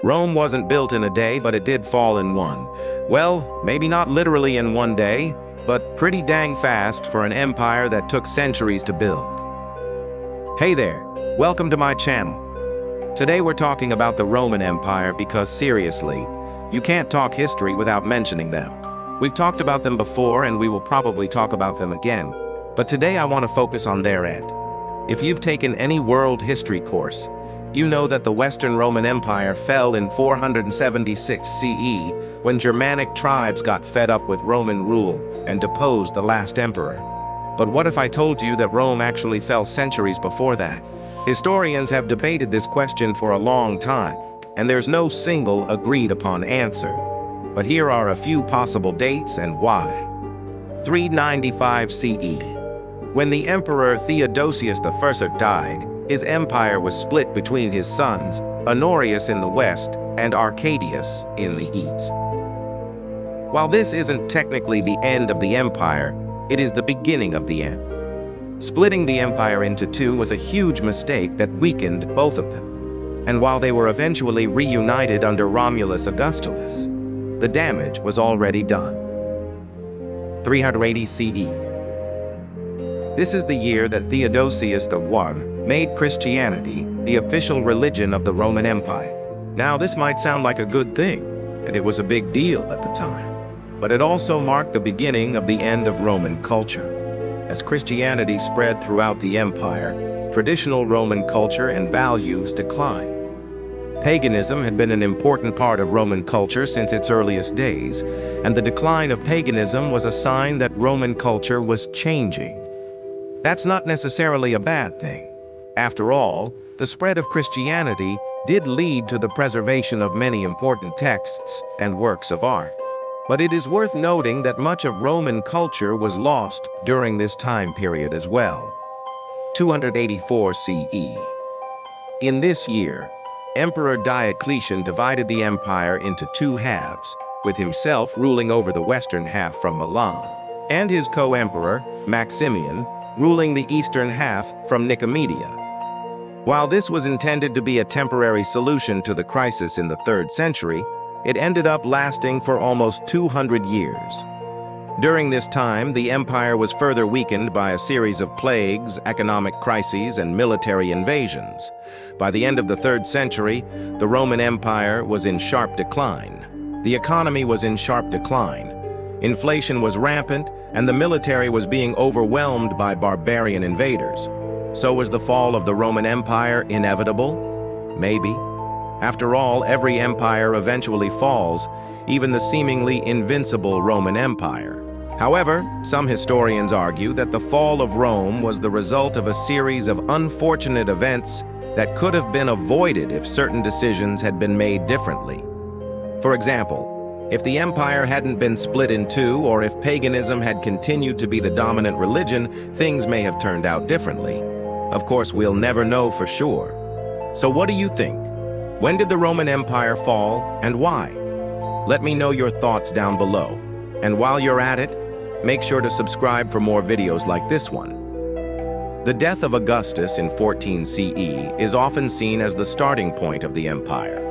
Rome wasn't built in a day, but it did fall in one. Well, maybe not literally in one day, but pretty dang fast for an empire that took centuries to build. Hey there, welcome to my channel. Today we're talking about the Roman Empire because seriously, you can't talk history without mentioning them. We've talked about them before and we will probably talk about them again, but today I want to focus on their end. If you've taken any world history course, you know that the Western Roman Empire fell in 476 CE when Germanic tribes got fed up with Roman rule and deposed the last emperor. But what if I told you that Rome actually fell centuries before that? Historians have debated this question for a long time, and there's no single agreed-upon answer. But here are a few possible dates and why. 395 CE. When the Emperor Theodosius I died, his empire was split between his sons, Honorius in the west and Arcadius in the east. While this isn't technically the end of the empire, it is the beginning of the end. Splitting the empire into two was a huge mistake that weakened both of them. And while they were eventually reunited under Romulus and Augustus, the damage was already done. 380 CE. This is the year that Theodosius I made Christianity the official religion of the Roman Empire. Now, this might sound like a good thing, and it was a big deal at the time. But it also marked the beginning of the end of Roman culture. As Christianity spread throughout the empire, traditional Roman culture and values declined. Paganism had been an important part of Roman culture since its earliest days, and the decline of paganism was a sign that Roman culture was changing. That's not necessarily a bad thing. After all, the spread of Christianity did lead to the preservation of many important texts and works of art. But it is worth noting that much of Roman culture was lost during this time period as well. 284 CE. In this year, Emperor Diocletian divided the empire into two halves, with himself ruling over the western half from Milan, and his co-emperor, Maximian, ruling the eastern half from Nicomedia. While this was intended to be a temporary solution to the crisis in the 3rd century, it ended up lasting for almost 200 years. During this time, the empire was further weakened by a series of plagues, economic crises, and military invasions. By the end of the 3rd century, the Roman Empire was in sharp decline. The economy was in sharp decline. Inflation was rampant, and the military was being overwhelmed by barbarian invaders. So was the fall of the Roman Empire inevitable? Maybe. After all, every empire eventually falls, even the seemingly invincible Roman Empire. However, some historians argue that the fall of Rome was the result of a series of unfortunate events that could have been avoided if certain decisions had been made differently. For example, if the empire hadn't been split in two, or if paganism had continued to be the dominant religion, things may have turned out differently. Of course, we'll never know for sure. So what do you think? When did the Roman Empire fall, and why? Let me know your thoughts down below. And while you're at it, make sure to subscribe for more videos like this one. The death of Augustus in 14 CE is often seen as the starting point of the empire.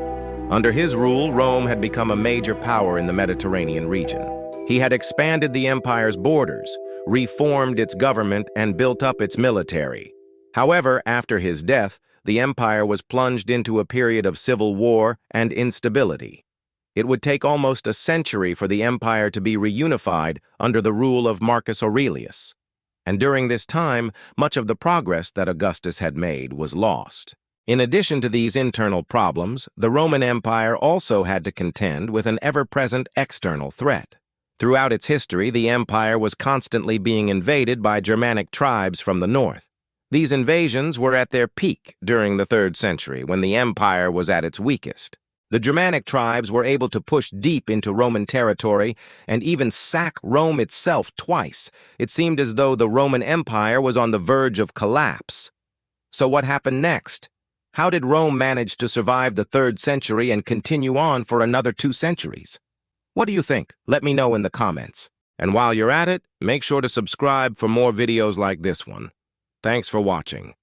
Under his rule, Rome had become a major power in the Mediterranean region. He had expanded the empire's borders, reformed its government, and built up its military. However, after his death, the empire was plunged into a period of civil war and instability. It would take almost a century for the empire to be reunified under the rule of Marcus Aurelius. And during this time, much of the progress that Augustus had made was lost. In addition to these internal problems, the Roman Empire also had to contend with an ever-present external threat. Throughout its history, the empire was constantly being invaded by Germanic tribes from the north. These invasions were at their peak during the 3rd century, when the empire was at its weakest. The Germanic tribes were able to push deep into Roman territory and even sack Rome itself twice. It seemed as though the Roman Empire was on the verge of collapse. So what happened next? How did Rome manage to survive the 3rd century and continue on for another 2 centuries? What do you think? Let me know in the comments. And while you're at it, make sure to subscribe for more videos like this one. Thanks for watching.